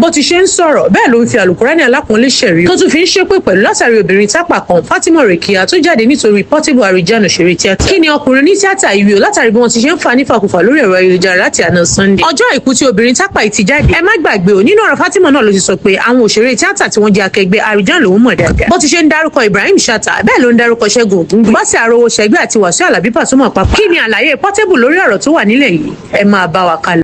bó ti ṣe ń sọ̀rọ̀ bẹ́ẹ̀ ló ń fi àlùkùránì alápọ̀nlé ṣẹ̀rí tó tún fi ń ṣépè pẹ̀lú látàrí obìnrin tápà kan Fatima Rekia tó jáde nítorí Portable Arijan òṣèré tíátà. Kí ni ọkùnrin ní tíátà yìí o látàrí bí wọ́n ti ṣe ń fa nífàkúfà lórí ẹ̀rọ ayélujára láti àná Sunday. Ọjọ́ àìkú tí obìnrin tápà yìí ti jáde ẹ má gbàgbé o nínú ọ̀rọ̀ Fatima náà ló ti sọ pé àwọn òṣèré tíátà tí wọ́n jẹ́ akẹgbẹ́ Arijan lòún mọ̀ dáadáa. Bó ti ṣe ń dárúkọ Ibrahim Chatta bẹ́ẹ̀ ló ń dárúkọ Ṣẹ́gun Ògúngbè Bọ́sẹ̀ Arówó Ṣẹgbẹ́ àti Wàsíù Àlàbí Pasuma papọ̀. Kí ni àlàyé Portable lórí ọ̀rọ̀ tó wà nílẹ̀ yìí ẹ máa bá wa kálọ.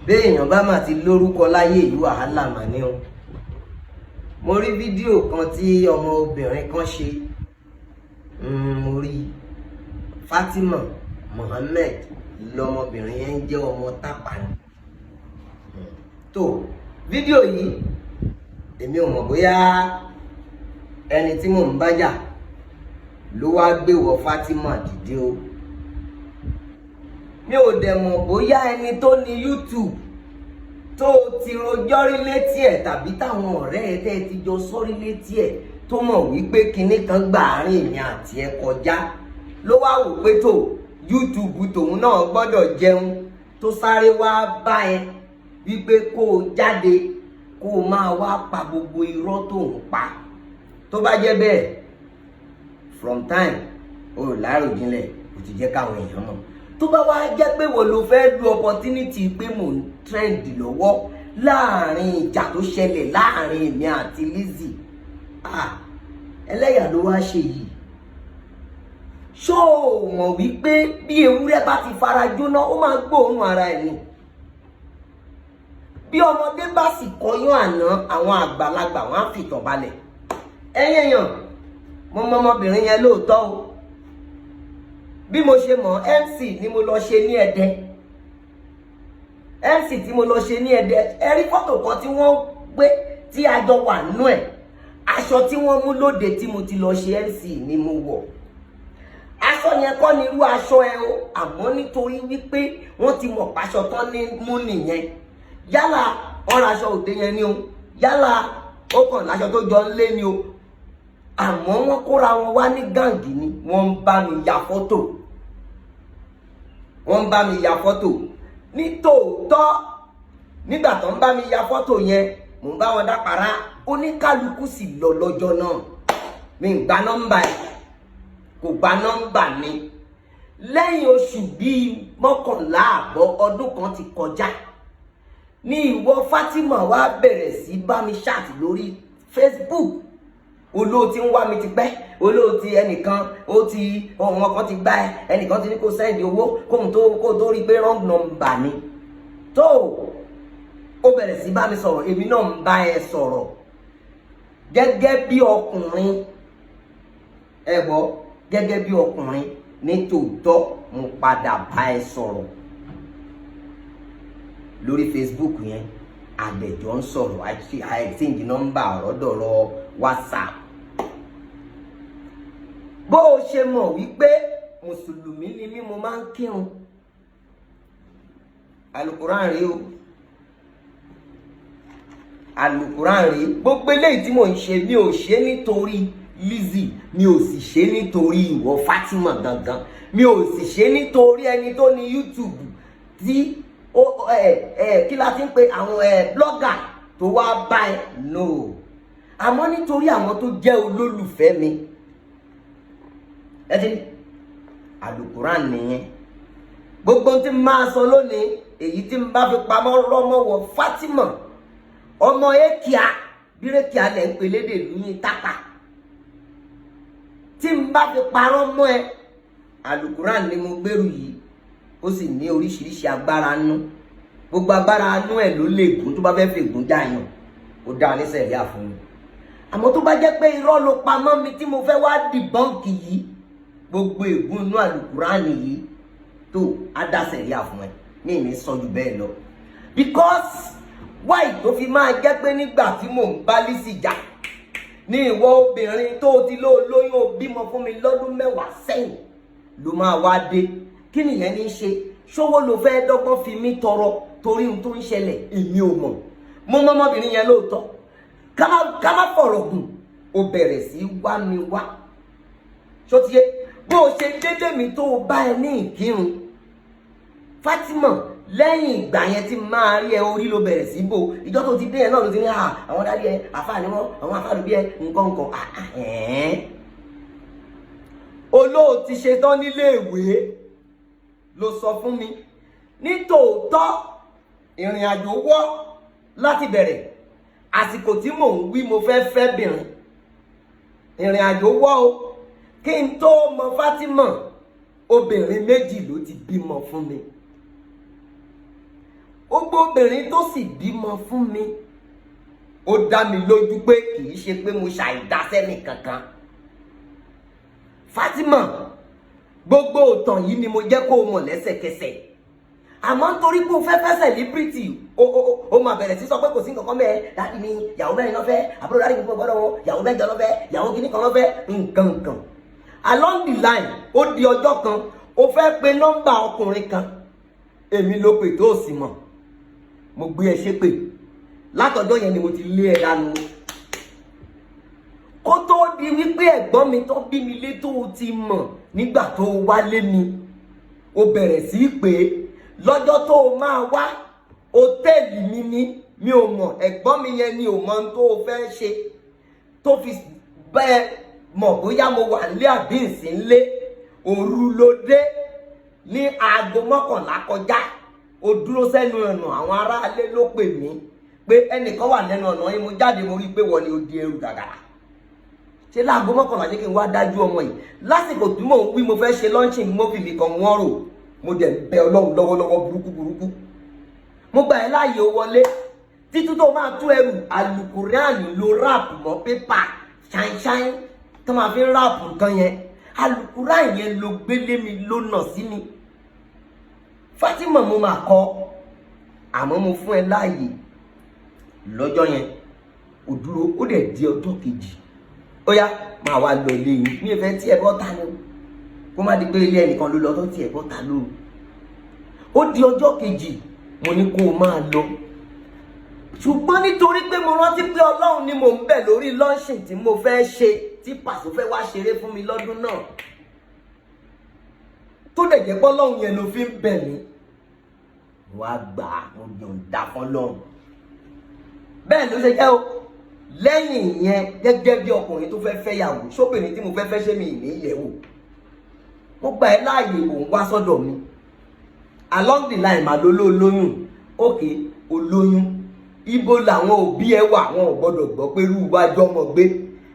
Béèyàn bá máa ti lórúkọ láyé ìlú wàhálà mà ní o. Mo rí fídíò kan tí ọmọ obìnrin kan ṣe mo rí Fatima Mohammed lọmọbìnrin yẹn ń jẹ́ ọmọ tápà ni. Tó fídíò yìí èmi ò mọ̀ bóyá ẹni tí mò ń bájà ló wá gbé wọ Fatima dìde o. Mi ò dẹ̀ mọ̀ bóyá ẹni tó ní YouTube tó ti rojọ́ rí létí ẹ̀ tàbí táwọn ọ̀rẹ́ ẹ̀ tẹ́ ti jọ sọ́rí létí ẹ̀ tó mọ̀ wípé kinní kan gbà àárín èmi àti ẹ kọjá ló wá wò pé tó YouTube tòun náà gbọ́dọ̀ jẹun tó sáré wá bá ẹ wípé kó o jáde kó o máa wá pa gbogbo irọ́ tó ń pa. Tó bá jẹ́ bẹ́ẹ̀ from time o láròjinlẹ̀ kò ti jẹ́ káwọn èèyàn mọ̀. Tó bá wá jẹ́ pé wọ́n ló fẹ́ lu opportunity pé mò ń trend lọ́wọ́ láàrin ìjà tó ṣẹlẹ̀ láàrin èmi àti Lizzy ẹlẹ́yà ló wá ṣe yìí. Ṣó o mọ̀ wípé bí ewúrẹ́ bá ti fara jóná ó máa gbóòórùn ara ẹ̀ ni. Bí ọmọdé bá sì kọyán àná àwọn àgbàlagbà wọn á fìtàn balẹ̀. Ẹ̀yin èèyàn mo mọ ọmọbìnrin yẹn lóòótọ́ o. Bí mo ṣe mọ̀ MC ni mo lọ ṣe ní Ẹdẹ. MC tí mo lọ ṣe ní Ẹdẹ ẹ rí fọ́tò kan tí wọ́n gbé tí a jọ wà nú ẹ̀. Aṣọ tí wọ́n mú lóde tí mo ti lọ ṣe MC ni mo wọ̀. Aṣọ yẹn kọ́ ni irú aṣọ ẹ o àmọ́ nítorí wípé wọ́n ti mọ̀ pàṣọ tán ní mú nìyẹn. Yálà ọ̀rọ̀ aṣọ òde yẹn ni o yálà ó kàn láṣọ tó jọ ń lé ni o àmọ́ wọ́n kóra wọn wá ní gàǹgì ni wọ́n ń bá mi ya fọ́tò. Wọ́n ń bá mi ya fọ́tò. Nítòótọ́ nígbà tó ń bá mi ya fọ́tò yẹn mò ń bá wọn dápàrá oníkálukú sì lọ lọ́jọ́ náà. Mi ń gba nọ́mbà ẹ̀ kò gba nọ́mbà mi. Lẹ́yìn oṣù bíi 11 àbọ̀ ọdún kan ti kọjá ní ìwọ Fatima wá bẹ̀rẹ̀ sí bá mi chat lórí Facebook. Olóò ti ń wá mi ti pẹ́ olóò ti ẹnìkan ó ti ọ̀wọ́n kan ti gbá ẹ ẹnìkan ti ní kó sẹ́ndì owó kó tó rí pé wrong number ni. Tó ó bẹ̀rẹ̀ sí bá mi sọ̀rọ̀ èmi náà ń bá ẹ sọ̀rọ̀ gẹ́gẹ́ bí ọkùnrin ẹ gbọ́ gẹ́gẹ́ bí ọkùnrin ní tòótọ́ mo padà bá ẹ sọ̀rọ̀ lórí Facebook yẹn àgbẹ̀jọ́ ń sọ̀rọ̀ àìsíǹdì nọ́mbà ọ̀rọ̀dọ̀rọ̀ WhatsApp. Bó o ṣe mọ̀ wípé mùsùlùmí ni mí mo máa ń kírun Al-Quran rí o Al-Quran rí gbogbo eléyìí tí mò ń ṣe mi ò ṣe nítorí Lizzy mi ò sì ṣe nítorí ìwọ Fatima gangan mi ò sì ṣe nítorí ẹni tó ní YouTube tí kí la ti ń pe àwọn blogger tó wá bá ẹ no àmọ́ nítorí àwọn tó jẹ́ olólùfẹ́ mi. Ẹ ti Al-Quran nìyẹn gbogbo tí n máa sọ lónìí èyí tí n bá fi pamọ́ rọ́mọ́wọ́ Fatima ọmọ Rekia bí Rekia lẹ̀ ń pe lédè lóyún tápà tí n bá fi parọ́ mọ́ ẹ Al-Quran ni mo gbèrú yìí ó sì ní oríṣiríṣi agbára nú gbogbo agbára nú ẹ ló lè gùn tó bá fẹ́ fi gùn dáyàn ó dá ní sẹ̀ríà fún mi. Àmọ́ tó bá jẹ́ pé irọ́ ló pamọ́ mi tí mo fẹ́ wá dìbọ́ǹkì yìí gbogbo ègún inú Al-Quran yìí tó á dá sẹ̀ríà fún ẹ ní ìní sọ jù bẹ́ẹ̀ lọ. Because why tó fi máa jẹ́ pé nígbà tí mò ń bá Lizzy jà ní ìwọ obìnrin tó ti lóyún ó bímọ fún mi lọ́dún 10 sẹ́yìn ló máa wá dé kí nìyẹn ní í ṣe ṣówó ló fẹ́ dọ́gbọ́n fi mí tọrọ torí ohun tó ń ṣẹlẹ̀ èmi ò mọ̀ mo mọ ọmọbìnrin yẹn lóòótọ́ ká má fọ̀rọ̀ gùn ó bẹ̀rẹ̀ sí wá mi wá ṣó ti yé bó o ṣe dédé mi tó o bá ẹ ní ìkírun Fatima lẹ́yìn ìgbà yẹn tí máa rí ẹ orí ló bẹ̀rẹ̀ sí bò ìjọ tó ti dé ẹ náà ló ti ní àwọn dáadé ẹ àfáà ni wọn àwọn àfáà ló bí ẹ nǹkan olóò ti ṣetán nílé ìwé ló sọ fún mi nítòótọ́ ìrìn àjò wọ́ láti bẹ̀rẹ̀ àsìkò tí mò ń wí mo fẹ́ fẹ́ bìnrin ìrìn àjò wọ́ o kí n tó mọ Fátímọ̀ obìnrin méjì ló ti bímọ fún mi gbogbo obìnrin tó sì bímọ fún mi ó dá mi lójú pé kì í ṣe pé mo ṣàìdásẹ́nì kankan Fátímọ̀ gbogbo òtàn yìí ni mo jẹ́ kó o mọ̀ lẹ́sẹ̀kẹsẹ̀ àmọ́ nítorí pé o fẹ́ fẹ́ celebrity o máa bẹ̀rẹ̀ sí sọ pé kò sí nǹkan kan bẹ́ẹ̀ dáàdì mi ìyàwó mẹ́rin lọ́fẹ́ àbúrò dáàdì mi fún ọgbọ́dọ̀ wọn ìyàwó mẹ́jọ lọ́fẹ́ ìyàwó kìíní kan lọ́fẹ́ nǹkan along the line ó di ọjọ́ kan o fẹ́ pe nọ́mbà ọkùnrin kan èmi ló pè tó sì mọ̀ mo gbé ẹ ṣépè látọjọ́ yẹn ni mo ti lé ẹ dànù kó tó di wípé ẹ̀gbọ́n mi tó bí mi lé tó ti mọ̀ nígbà tó wálé mi ó bẹ̀rẹ̀ sí pé lọ́jọ́ tó máa wá hòtẹ́ẹ̀lì mi ní mi ò mọ̀ ẹ̀gbọ́n mi yẹn ni ò mọ̀ tó fẹ́ ṣe tó fi bẹ́ẹ̀ mọ̀ bóyá mo wà nílé àbí ìsínlé òru ló dé ní aago 11 kọjá ó dúró sẹ́nu ọ̀nà àwọn aráalé ló pè mí pé ẹnìkan wà lẹ́nu ọ̀nà yìí mo jáde mo rí pé wọ́n ni ó di ẹrù gàgàrà ṣe láago 11 jẹ́ kí n wá dájú ọmọ yìí lásìkò tí mò ń wí mo fẹ́ ṣe launching mo fi nìkan wọ́n rò mo dẹ̀ bẹ Ọlọ́run lọ́wọ́lọ́wọ́ burúkú mo gbà ẹ́ láàyè wọlé títí tó máa tú ẹrù Al-Qur'an ló ráàpù mọ́ pépà ṣáínṣáín tó máa fi ráàpù nǹkan yẹn Al-Qur'an yẹn ló gbélé mi ló nà sí mi Fátímọ̀ mo máa kọ àmọ́ mo fún ẹ láàyè lọ́jọ́ yẹn ó dúró ó dẹ̀ di ọjọ́ kejì ó yá máa wá lọ ilé yìí mi ò fẹ́ tí ẹ bọ́ ta ni kó má di pé ilé ẹnìkan ló lọ tó tí ẹ bọ́ ta lóru ó di ọjọ́ kejì mo ní kó o máa lọ ṣùgbọ́n nítorí pé mo rántí pé Ọlọ́run ni mò ń bẹ̀ lórí launching tí mo fẹ́ ṣe tí Pàṣọ fẹ́ wá ṣeré fún mi lọ́dún náà tó dẹ̀ jẹ́ pé Ọlọ́run yẹn ló fi ń bẹ̀ mí wàá gbà mo yọ̀ǹda fọ́lọ́run bẹ́ẹ̀ ló ṣe jẹ́ o lẹ́yìn ìyẹn gẹ́gẹ́ bí ọkùnrin tó fẹ́ fẹ́yàwó sóbìnrin tí mo fẹ́ fẹ́ ṣe mi ní ìyẹ̀wò mo gbà ẹ́ láàyè òun wá sọ́dọ̀ mi along the line màá ló lóyún òkè olóyún ibo làwọn òbí ẹ wà wọn ò gbọdọ̀ gbọ́ pé irú iwájú ọmọ gbé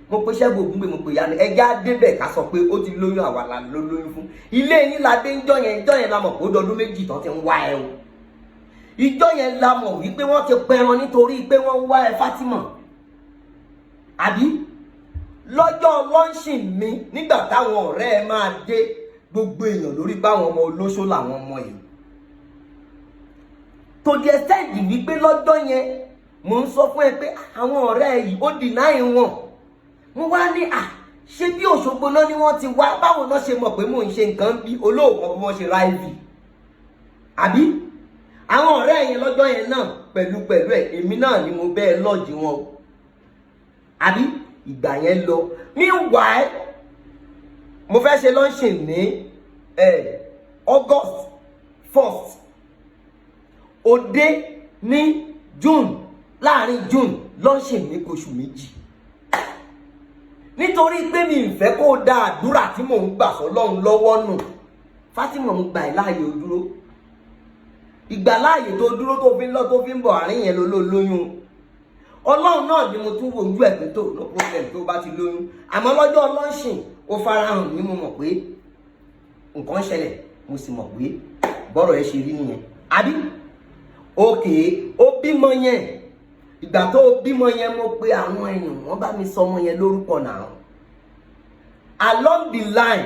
mo pe Ṣẹ́gun Ògúngbè mo pe yanu ẹja débẹ̀ ká sọ pé ó ti lóyún àwa la ló lóyún fún ilé yín la dé ìjọ yẹn la mọ̀ pé ó dọdún méjì tán ti ń wá ẹ o ìjọ yẹn la mọ̀ wípé wọ́n ti pẹran nítorí pé wọ́n ń wá ẹ Fátímọ̀ àbí lọ́jọ́ launching mi nígbà táwọn ọ̀rẹ́ ẹ máa dé gbogbo èèyàn lórí báwọn ọmọ olóṣó làwọn ọmọ yìí tó di ẹsẹ́ẹ̀dì wípé lọ́jọ́ yẹn mò ń sọ fún ẹ pé àwọn ọ̀rẹ́ yìí ó dìnáì wọn mo wá ní ṣé bí Òṣogbo náà ni wọ́n ti wá báwo náà ṣe mọ̀ pé mò ń ṣe nǹkan bí olóòkàn bí wọ́n ṣe ra iv àbí àwọn ọ̀rẹ́ yẹn lọ́jọ́ yẹn náà pẹ̀lú ẹ̀ èmi náà ni mo bẹ́ẹ̀ lọ́ọ̀jì wọn àbí ìgbà yẹn lọ meanwhile mo fẹ́ ṣe launching ní August 1st òde ní June láàrin June launching ní oṣù méjì nítorí pé mi ìfẹ́ kó dá àdúrà tí mò ń gbà sọ́lọ́run lọ́wọ́ nù Fátímọ̀ mo gbà ẹ́ láàyè ó dúró ìgbà láàyè tó dúró tó fi ń lọ tó fi ń bọ̀ àárín yẹn ló lóyún Ọlọ́run náà ni mo tún wo ojú ẹ̀ pé tó no problem tó bá ti lóyún àmọ́ lọ́jọ́ launching ó farahàn ní mo mọ̀ pé nǹkan ṣẹlẹ̀ mo sì mọ̀ pé bọ́rọ̀ ẹ ṣe rí nìyẹn àbí òkè ó bímọ yẹn ìgbà tó bímọ yẹn mo pe àwọn èèyàn wọ́n bá mi sọ ọmọ yẹn lórúkọ náà along the line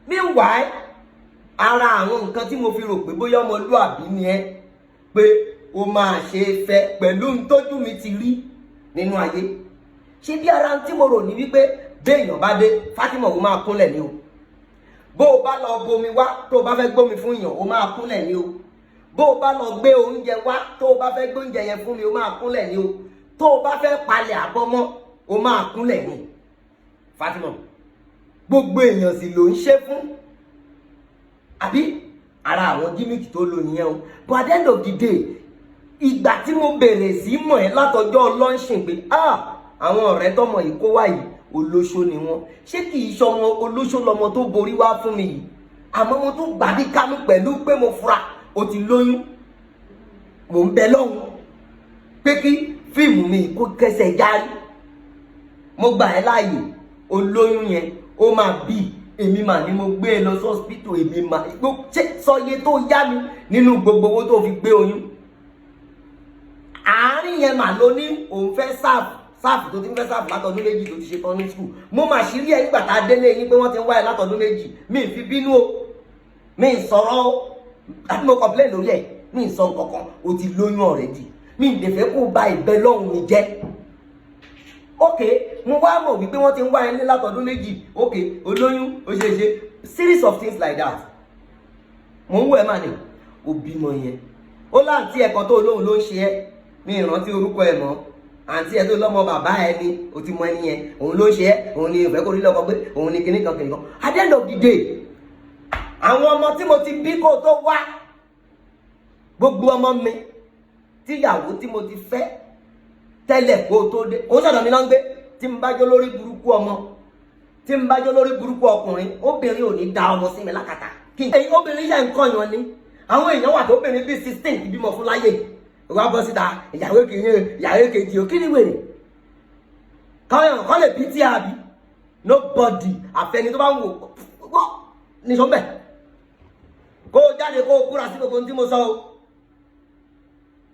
meanwhile ara àwọn nǹkan tí mo fi rò pé bóyá ọmọlúàbí ni ẹ pé ó máa ṣe fẹ́ pẹ̀lú ntójú mi ti rí nínú ayé ṣé bí ara tí mo rò ní wípé béèyàn bá dé Fátímọ̀ ó máa kúnlẹ̀ ní o bó o bá lọ bomi wá tó o bá fẹ́ gbómi fún yàn ó máa kúnlẹ̀ ní o bó o bá lọ gbé oúnjẹ wá tó o bá fẹ́ gbé oúnjẹ yẹn fún mi ó máa kúnlẹ̀ ní o tó o bá fẹ́ palẹ̀ àbọ̀ mọ́ ó máa kúnlẹ̀ ní Fátímọ̀ gbogbo èèyàn sì ló ń ṣe fún àbí ara àwọn gímìkì tó lò nìyẹn o. But at the end of the day, ìgbà tí mo bẹ̀rẹ̀ sí mọ̀ ẹ́ látọjọ́ lọ́ńṣìn pé àwọn ọ̀rẹ́ tọmọ yìí kó wá yìí olóṣó ni wọ́n, ṣé kì í ṣọmọ olóṣó lọmọ tó borí wá fún mi yìí, àmọ́ mo tún gbà bí kánú pẹ̀lú pé mo fura ó ti lóyún. Mo ń bẹ lọ́hùn pé kí fíìmù mi kó kẹsẹ̀ járí. Mo gbà ẹ́ láàyè, olóyún yẹn ó máa bí, èmi mà ni mo gbé e lọ sí hospital, èmi mà sọye tó yá mi nínú gbogbo owó tó fi gbé oyún. Àárín yẹn mà ló ní òun fẹ́ sáàfù tó ti ń fẹ́ sáàfù látọdún méjì tó ti ṣe tán ní school. Mo mà ṣírí ẹ nígbà tá a délé yín pé wọ́n ti ń wá ẹ látọdún méjì. Mi ì fi bínú o, mi ì sọ̀rọ̀ o, àti mo complain lórí ẹ̀, mi ì sọ nǹkan kan, o ti lóyún already. Mi ì lè fẹ́ kó ba ìbẹ́ lọ́hùn mi jẹ́. Ok, mo wá mọ̀ wípé wọ́n ti ń wá ẹ ní látọdún méjì. Ok, olóyún, ó ṣe ṣe series of things like that. Mo ń wọ ẹ mà ní o bímọ yẹn. Ó láǹtí ẹ̀kan tó lóhùn ló ń ṣe ẹ́, mi ìrántí orúkọ ẹ̀ mọ́. Àǹtí ẹ̀ tó lọ́mọ bàbá ẹ ni o ti mọ ẹni yẹn, òun ló ń ṣe ẹ́, òun ni ìfẹ́ kó rí lọ́kọ pé òun ni kíní kan. At the end of the day, àwọn ọmọ tí mo ti bí kó tó wá, gbogbo ọmọ mi tíyàwó tí mo ti fẹ́ tẹ́lẹ̀ kó tó dé, ó sọ̀dọ̀ mi ló ń gbé. Tí n bá jó lórí burúkú ọmọ, tí n bá jó lórí burúkú ọkùnrin, obìnrin ò ní da ọmọ sí mi lákàtà. Èyí obìnrin yẹn ń kọyàn ni. Àwọn èèyàn wà tó obìnrin bíi 16 ìbímọ fún láyé. Wá bọ́ síta, ìyàwó kìíní, ìyàwó kejì, ò kí ni wèrè? Kọ́ lè bí tí a bí. Nobody àfẹni tó bá ń wò ní sọ́mbẹ̀. Kó jáde kó kúra sí gbogbo tí mo sọ o.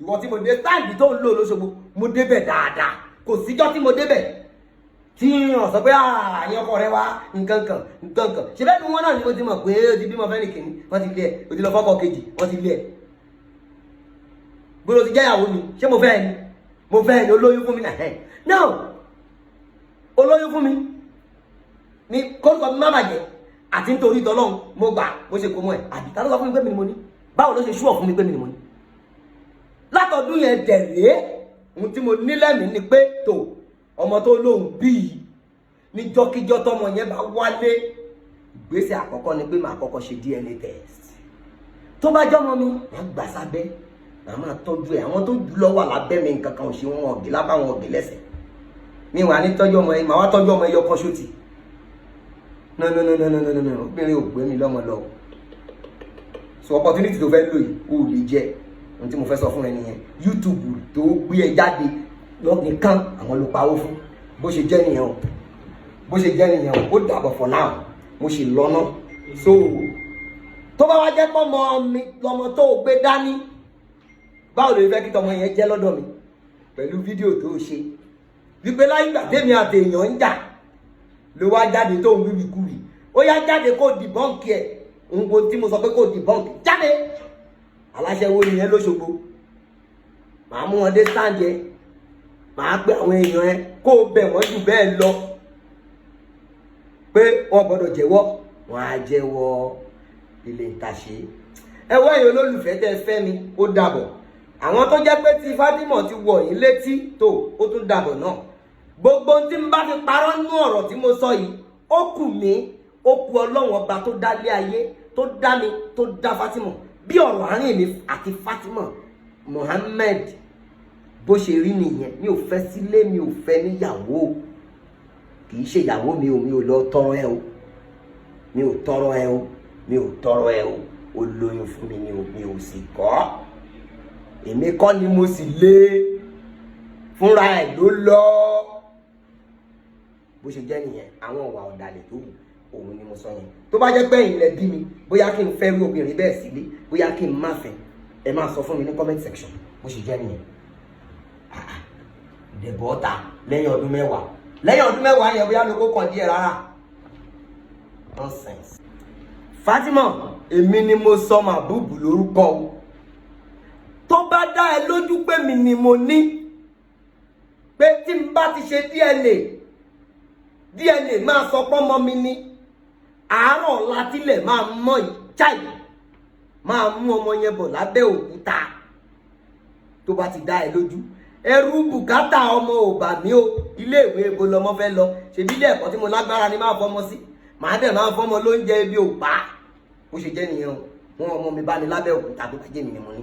Ìwọ tí mo dé táàgì tó ń lò lóṣogbo, mo débẹ̀ dáadáa. Kò síjọ́ tí mo débẹ̀ tí wọ́n sọ pé àyàn ọkọ rẹ wá nǹkan kan. Ṣé bẹ́ẹ̀ ni wọ́n náà ni mo ti mọ̀ pé o ti bímọ fẹ́ nìkíní, wọ́n ti lé ẹ̀, o ti lọ fọ́kọ kejì, wọ́n ti lé ẹ̀. Bó ló ti jẹ́ ìyàwó mi, ṣé mo fẹ́ ẹni? Mo fẹ́ ẹni, olóyún fún mi náà. No, olóyún fún mi ní kórìkọ mi má bàjẹ́ àti nítorí ìtọ́lọ́hún mo gbà bó ṣe kó mọ́ ẹ̀. Àbíta ló sọ fún mi pé mi ni mo ní. Báwo ló ṣe ṣúọ̀ fún mi pé mi ni mo ní? Látọdún yẹn tẹ̀lé ohun tí mo ní lẹ́mìí ni pé tó ọmọ tó lóhùn bíi níjọ́kíjọ́ tọmọ yẹn bá wálé, ìgbésẹ̀ àkọ́kọ́ ni pé màá kọ́kọ́ ṣe DNA test. Tó bá jọ́mọ mi, màá gbà sábẹ́, màá máa tọ́jú ẹ̀. Àwọn tó jù lọ wà lábẹ́ mi nǹkan kan ò ṣe wọn ọ̀gẹ̀ lábá wọn ọ̀gẹ̀ lẹ́sẹ̀. Mi wà ní tọ́jú ọmọ yẹn, màá wá tọ́jú ọmọ ẹyọ kan ṣótì. No, obìnrin ò gbé mi lọ́mọ lọ. So opportunity tó fẹ́ lò yìí ó lè jẹ́ ohun tí mo fẹ́ sọ fún ẹ nìyẹn. YouTube tó gbé ẹ jáde nìkan àwọn ló pawó fún. Bó ṣe jẹ́ nìyẹn o, bó ṣe jẹ́ nìyẹn o, ó dàbọ̀ for now, mo ṣe lọ́nà. So tó bá wá jẹ́ pọ́mọ mi lọ́mọ tó gbé dání, báwo lè fẹ́ kí tọmọ yẹn jẹ́ lọ́dọ̀ mi pẹ̀lú fídíò tó ṣe wípé láyé ìgbà tèmi àti èèyàn ń jà ló wá jáde tó ń wíwí kúwì. Ó yá jáde kó dìbọ́ǹkì ẹ̀, ohun tí mo sọ pé kó dìbọ́ǹkì jáde. Aláṣẹwó nìyẹn lóṣogbo, màá mú wọn dé stand yẹn, màá pé àwọn èèyàn ẹ kó bẹ̀ wọ́n jù bẹ́ẹ̀ lọ pé wọ́n gbọ́dọ̀ jẹ́wọ́, wọ́n á jẹ́wọ́ ilé ìtàṣe. Ẹwọ́ èèyàn olólùfẹ́ tẹ́ fẹ́ mi, ó dàbọ̀. Àwọn tó jẹ́ pé ti Fátímọ̀ ti wọ̀ yín létí tó ó tún dàbọ̀ náà. Gbogbo tí n bá fi parọ́ nínú ọ̀rọ̀ tí mo sọ yìí, ó kù mí, ó kù Ọlọ́run ọba tó dá lé ayé, tó dá mi, tó dá Fátímọ̀. Bí ọ̀rọ̀ àárín mi àti Fátímọ̀ Mohammed bó ṣe rí nìyẹn. Mi ò fẹ́ sílé, mi ò fẹ́ níyàwó, kì í ṣe ìyàwó mi ò, mi ò lọ tọrọ ẹ o, mi ò tọrọ ẹ o, mi ò tọrọ ẹ o. Ó lóyún fún mi ni o, mi ò sì kọ́. Èmi kọ́ ni mo sì lé, fúnra ẹ̀ ló lọ. Bó ṣe jẹ́ nìyẹn. Àwọn ìwà ọ̀dàlẹ̀ tó wù òun ni mo sọ yẹn. Tó bá jẹ́ pé ẹ̀yin lẹ bí mi, bóyá kí n fẹ́ rí obìnrin bẹ́ẹ̀ sílé, bóyá kí n má fẹ́, ẹ máa sọ fún mi ní comment section. Bó ṣe jẹ́ nìyẹn. Dẹ̀bọ̀ ọ̀tà lẹ́yìn ọdún mẹ́wàá. Lẹ́yìn ọdún mẹ́wàá yẹn bóyá ló kó kàn díẹ̀ rárá. Nonsense. Fátímọ̀, èmi ni mo sọ Màbúbù lórúkọ o. Tó bá dá ẹ lójú pé mi ni mo ní, pé tí n bá ti ṣe DNA máa sọ pọ́mọ mi ní, àárọ̀ látílẹ̀ máa mọ́ ìjáì, máa mú ọmọ yẹn bọ̀ lábẹ́ òkúta. Tó bá ti dá ẹ lójú, ẹrú bùkátà ọmọ ò bà mí o. Ilé ìwé ibo lọmọ fẹ́ lọ? Ṣebí ilé ẹ̀kọ́ tí mo lágbára ni máa fọmọ sí, màá dẹ̀ máa fọmọ lóúnjẹ ibi ò pa. Bó ṣe jẹ́ nìyẹn o. wọn ọmọ mi bá ní lábẹ́ òkúta tó bá jẹ́ mi ni mo ní.